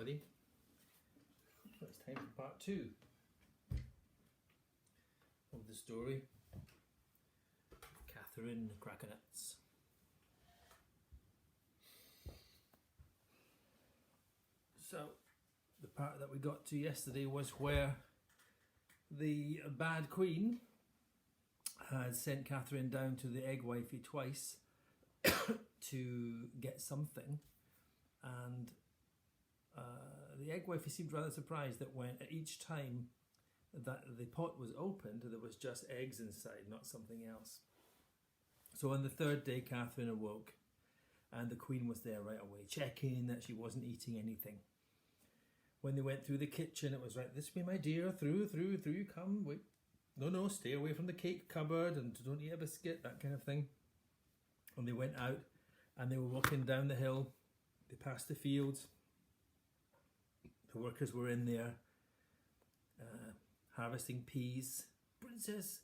everybody. It's time for part 2 of the story of Katherine Crackernuts. So, the part that we got to yesterday was where the bad queen had sent Katherine down to the egg wifey twice to get something, and the egg wifey seemed rather surprised that when each time that the pot was opened there was just eggs inside, not something else. So on the third day Katherine awoke and the queen was there right away, checking that she wasn't eating anything. When they went through the kitchen, it was right, this way my dear, through, come, wait. No, stay away from the cake cupboard and don't eat a biscuit, that kind of thing. And they went out and they were walking down the hill. They passed the fields. The workers were in there harvesting peas. Princess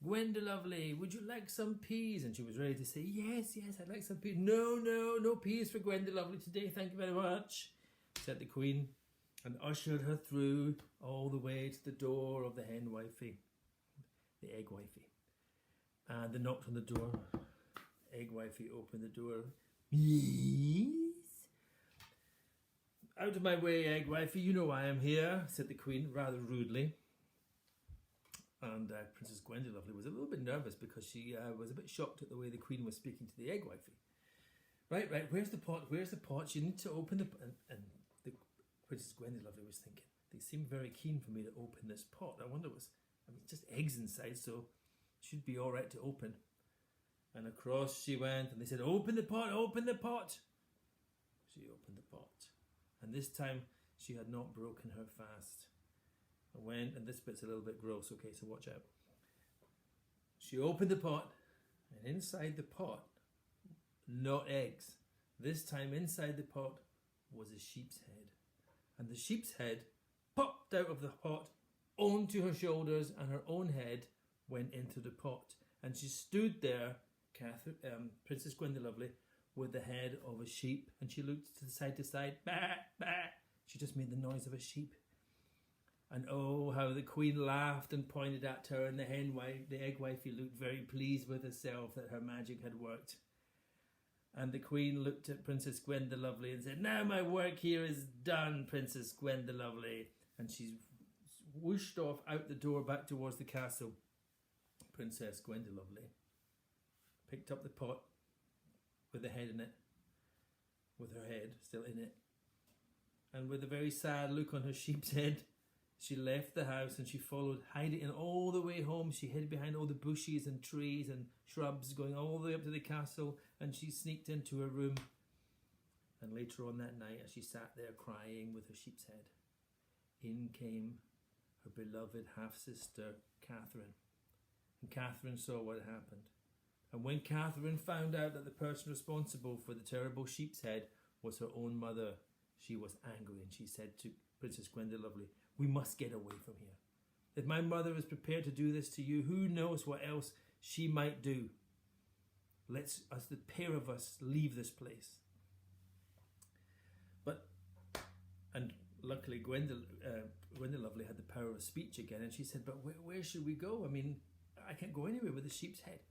Gwendolovely, would you like some peas? And she was ready to say, yes, I'd like some peas. No peas for Gwendolovely today, thank you very much, said the queen, and ushered her through all the way to the door of the hen wifey, the egg wifey. And they knocked on the door. Egg wifey opened the door. Yes? Out of my way, egg wifey, you know I am here, said the queen rather rudely. And Princess Gwendolovely was a little bit nervous because she was a bit shocked at the way the queen was speaking to the egg wifey. Right, where's the pot? You need to open the... And the Princess Gwendolovely was thinking, they seem very keen for me to open this pot. I wonder just eggs inside, so it should be all right to open. And across she went, and they said, open the pot, open the pot. She opened the pot. And this time, she had not broken her fast. I went, and this bit's a little bit gross, okay, so watch out. She opened the pot, and inside the pot, not eggs. This time, inside the pot was a sheep's head. And the sheep's head popped out of the pot onto her shoulders, and her own head went into the pot. And she stood there, Princess Gwendolovely, with the head of a sheep, and she looked to side, bah, bah. She just made the noise of a sheep. And oh, how the queen laughed and pointed at her, and the egg wifey looked very pleased with herself that her magic had worked. And the queen looked at Princess Gwendolovely and said, now my work here is done, Princess Gwendolovely. And she whooshed off out the door back towards the castle. Princess Gwendolovely picked up the pot with the head in it, with her head still in it, and with a very sad look on her sheep's head, she left the house and she followed, hiding all the way home. She hid behind all the bushes and trees and shrubs, going all the way up to the castle, and she sneaked into her room. And later on that night, as she sat there crying with her sheep's head, in came her beloved half-sister, Katherine. And Katherine saw what had happened. And when Katherine found out that the person responsible for the terrible sheep's head was her own mother, she was angry, and she said to Princess Gwendolovely, we must get away from here. If my mother is prepared to do this to you, who knows what else she might do. Let's, as the pair of us, leave this place. And luckily Gwendolovely had the power of speech again, and she said, but where should we go? I mean, I can't go anywhere with the sheep's head.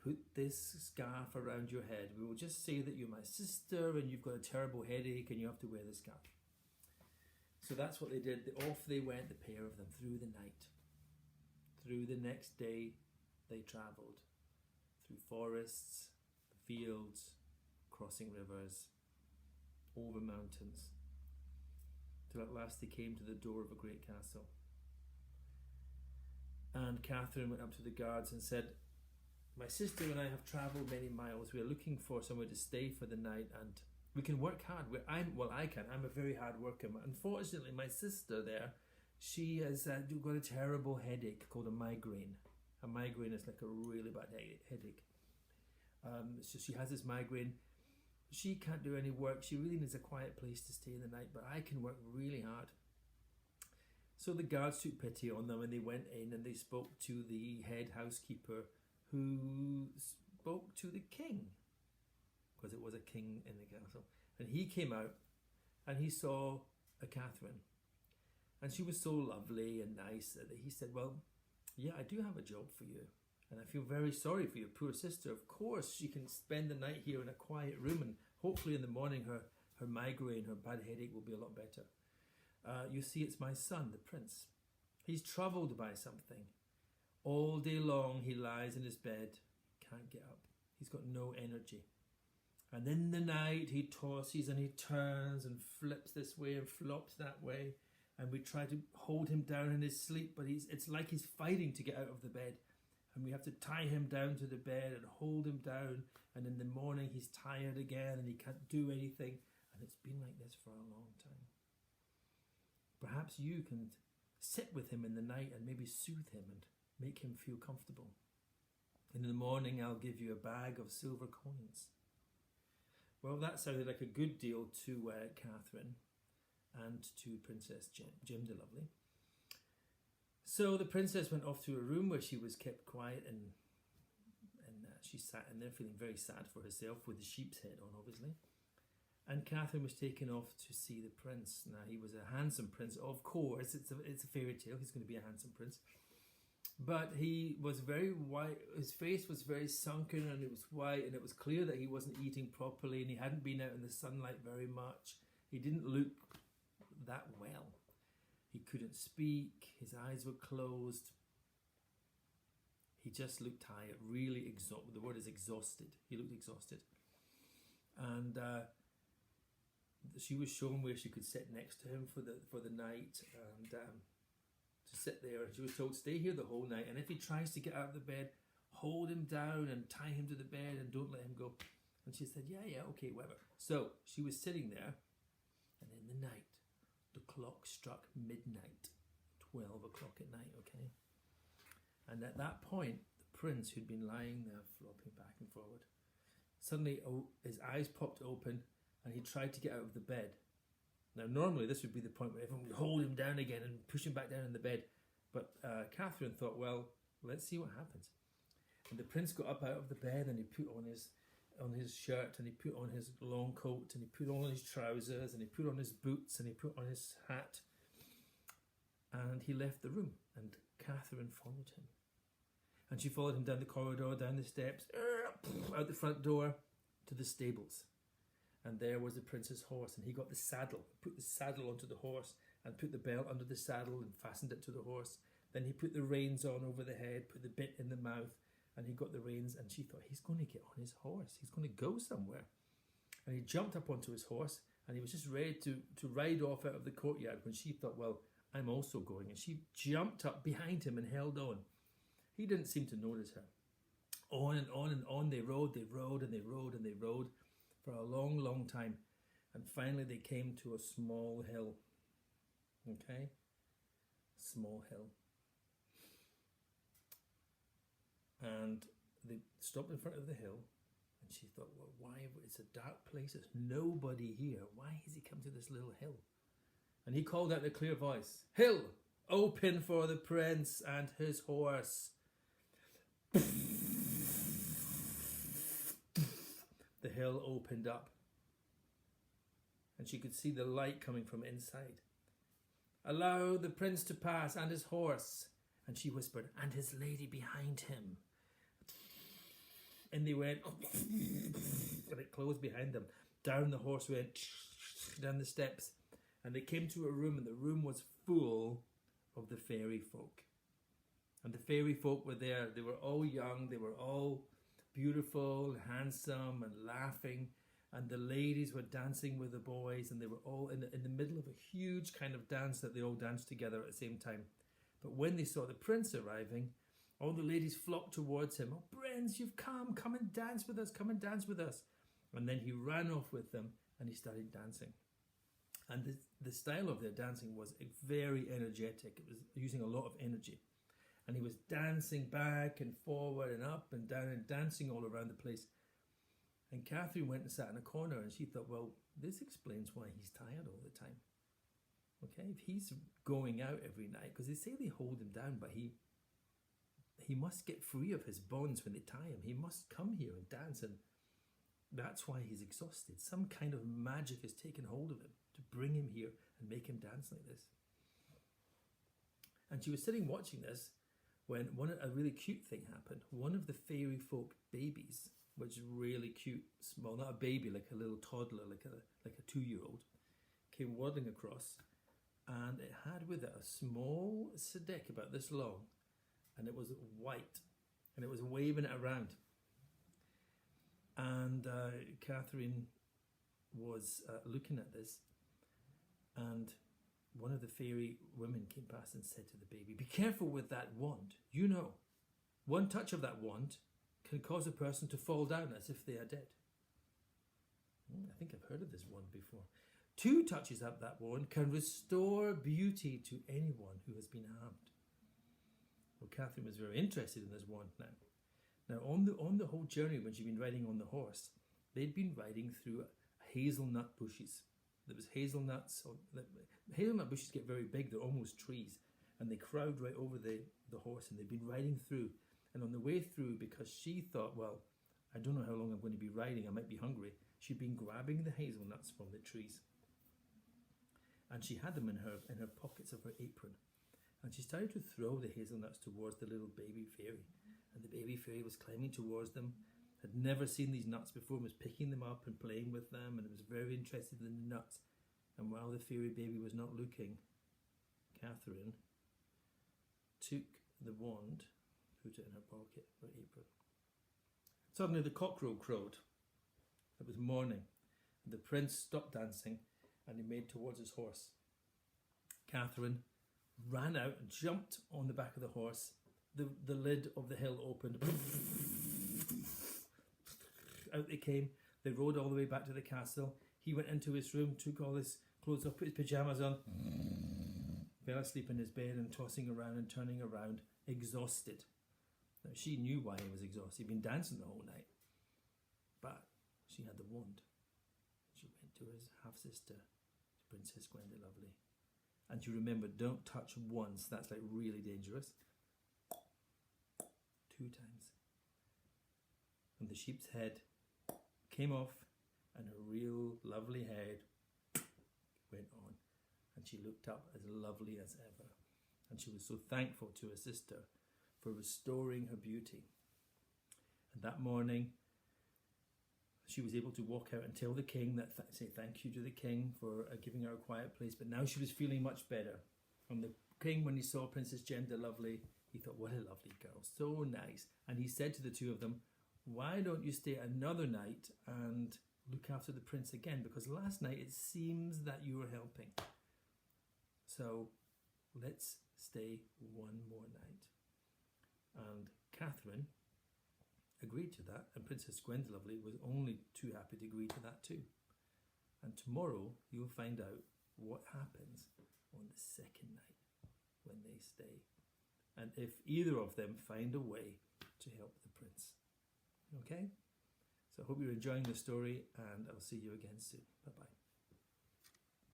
Put this scarf around your head. We will just say that you're my sister and you've got a terrible headache and you have to wear the scarf. So that's what they did. Off they went, the pair of them, through the night. Through the next day, they travelled. Through forests, fields, crossing rivers, over mountains, till at last they came to the door of a great castle. And Katherine went up to the guards and said, my sister and I have travelled many miles. We are looking for somewhere to stay for the night, and we can work hard. I'm a very hard worker. Unfortunately, my sister there, she has got a terrible headache called a migraine. A migraine is like a really bad headache. So she has this migraine. She can't do any work. She really needs a quiet place to stay in the night, but I can work really hard. So the guards took pity on them and they went in and they spoke to the head housekeeper, who spoke to the king, because it was a king in the castle. And he came out and he saw Catherine. And she was so lovely and nice that he said, well, yeah, I do have a job for you. And I feel very sorry for your poor sister. Of course, she can spend the night here in a quiet room, and hopefully in the morning her migraine, her bad headache will be a lot better. You see, it's my son, the prince. He's troubled by something. All day long he lies in his bed, can't get up. He's got no energy. And in the night he tosses and he turns and flips this way and flops that way. And we try to hold him down in his sleep, but it's like he's fighting to get out of the bed. And we have to tie him down to the bed and hold him down. And in the morning he's tired again and he can't do anything. And it's been like this for a long time. Perhaps you can sit with him in the night and maybe soothe him and make him feel comfortable. In the morning I'll give you a bag of silver coins. Well, that sounded like a good deal to Catherine and to Princess Jim the Lovely. So the princess went off to a room where she was kept quiet, and she sat in there feeling very sad for herself with the sheep's head on, obviously. And Catherine was taken off to see the prince. Now, he was a handsome prince, of course. It's a fairy tale. He's going to be a handsome prince. But he was very white. His face was very sunken and it was white, and it was clear that he wasn't eating properly and he hadn't been out in the sunlight very much. He didn't look that well. He couldn't speak. His eyes were closed. He just looked tired, really exhausted. The word is exhausted. He looked exhausted. And she was shown where she could sit next to him for the night, and to sit there. And she was told, stay here the whole night. And if he tries to get out of the bed, hold him down and tie him to the bed and don't let him go. And she said, yeah, okay, whatever. So she was sitting there, and in the night, the clock struck midnight, 12 o'clock at night, okay? And at that point, the prince, who'd been lying there flopping back and forward, suddenly his eyes popped open and he tried to get out of the bed. Now, normally this would be the point where everyone would hold him down again and push him back down in the bed. But Catherine thought, well, let's see what happens. And the prince got up out of the bed and he put on his shirt and he put on his long coat and he put on his trousers and he put on his boots and he put on his hat. And he left the room, and Catherine followed him. And she followed him down the corridor, down the steps, out the front door to the stables. And there was the prince's horse, and he got the saddle, put the saddle onto the horse and put the belt under the saddle and fastened it to the horse. Then he put the reins on over the head, put the bit in the mouth, and he got the reins, and she thought, he's going to get on his horse. He's going to go somewhere. And he jumped up onto his horse, and he was just ready to ride off out of the courtyard when she thought, well, I'm also going. And she jumped up behind him and held on. He didn't seem to notice her. On and on and on they rode, and they rode for a long, long time. And finally they came to a small hill. Okay? Small hill. And they stopped in front of the hill. And she thought, well, why? It's a dark place. There's nobody here. Why has he come to this little hill? And he called out in a clear voice, hill, open for the prince and his horse. The hill opened up, and she could see the light coming from inside. Allow the prince to pass and his horse. And she whispered, and his lady behind him. And they went, and it closed behind them. Down the horse went, down the steps. And they came to a room, and the room was full of the fairy folk. And the fairy folk were there. They were all young. They were all beautiful, handsome, and laughing. And the ladies were dancing with the boys. And they were all in the middle of a huge kind of dance that they all danced together at the same time. But when they saw the prince arriving, all the ladies flocked towards him. Oh, Prince, you've come. Come and dance with us. Come and dance with us. And then he ran off with them, and he started dancing. And the style of their dancing was very energetic. It was using a lot of energy. And he was dancing back and forward and up and down and dancing all around the place. And Catherine went and sat in a corner, and she thought, well, this explains why he's tired all the time. Okay, if he's going out every night, because they say they hold him down, but he must get free of his bonds when they tie him. He must come here and dance, and that's why he's exhausted. Some kind of magic has taken hold of him to bring him here and make him dance like this. And she was sitting watching this when a really cute thing happened. One of the fairy folk babies, which is really cute, small, not a baby, like a little toddler, like a 2-year-old, came waddling across, and it had with it a small siddiq about this long, and it was white, and it was waving it around. And Catherine was looking at this, and one of the fairy women came past and said to the baby, "Be careful with that wand. You know, one touch of that wand can cause a person to fall down as if they are dead." I think I've heard of this wand before. 2 touches of that wand can restore beauty to anyone who has been harmed. Well, Catherine was very interested in this wand now. Now, on the whole journey when she'd been riding on the horse, they'd been riding through hazelnut bushes. There was hazelnuts. Hazelnut bushes get very big, they're almost trees, and they crowd right over the horse, and they'd been riding through. And on the way through, because she thought, well, I don't know how long I'm going to be riding, I might be hungry, she'd been grabbing the hazelnuts from the trees. And she had them in her pockets of her apron. And she started to throw the hazelnuts towards the little baby fairy. And the baby fairy was climbing towards them, had never seen these nuts before, was picking them up and playing with them, and was very interested in the nuts. And while the fairy baby was not looking, Catherine took the wand, put it in her pocket, her apron. Suddenly the cockerel crowed. It was morning, and the prince stopped dancing, and he made towards his horse. Catherine ran out and jumped on the back of the horse. The lid of the hill opened. Out they came. They rode all the way back to the castle. He went into his room, took all his clothes off, put his pyjamas on, fell asleep in his bed and tossing around and turning around, exhausted. Now, she knew why he was exhausted. He'd been dancing the whole night. But she had the wand. She went to his half-sister, Princess Gwendolovely. And you remember, don't touch once. That's like really dangerous. 2 times. And the sheep's head came off, and her real lovely head went on. And she looked up as lovely as ever. And she was so thankful to her sister for restoring her beauty. And that morning, she was able to walk out and tell the king say thank you to the king for giving her a quiet place. But now she was feeling much better. And the king, when he saw Princess Gwendolovely, he thought, what a lovely girl, so nice. And he said to the 2 of them, why don't you stay another night and look after the prince again? Because last night it seems that you were helping. So let's stay one more night. And Catherine agreed to that, and Princess Gwendolovely was only too happy to agree to that too. And tomorrow you'll find out what happens on the second night when they stay, and if either of them find a way to help the prince. Okay? So I hope you're enjoying the story, and I'll see you again soon. Bye-bye.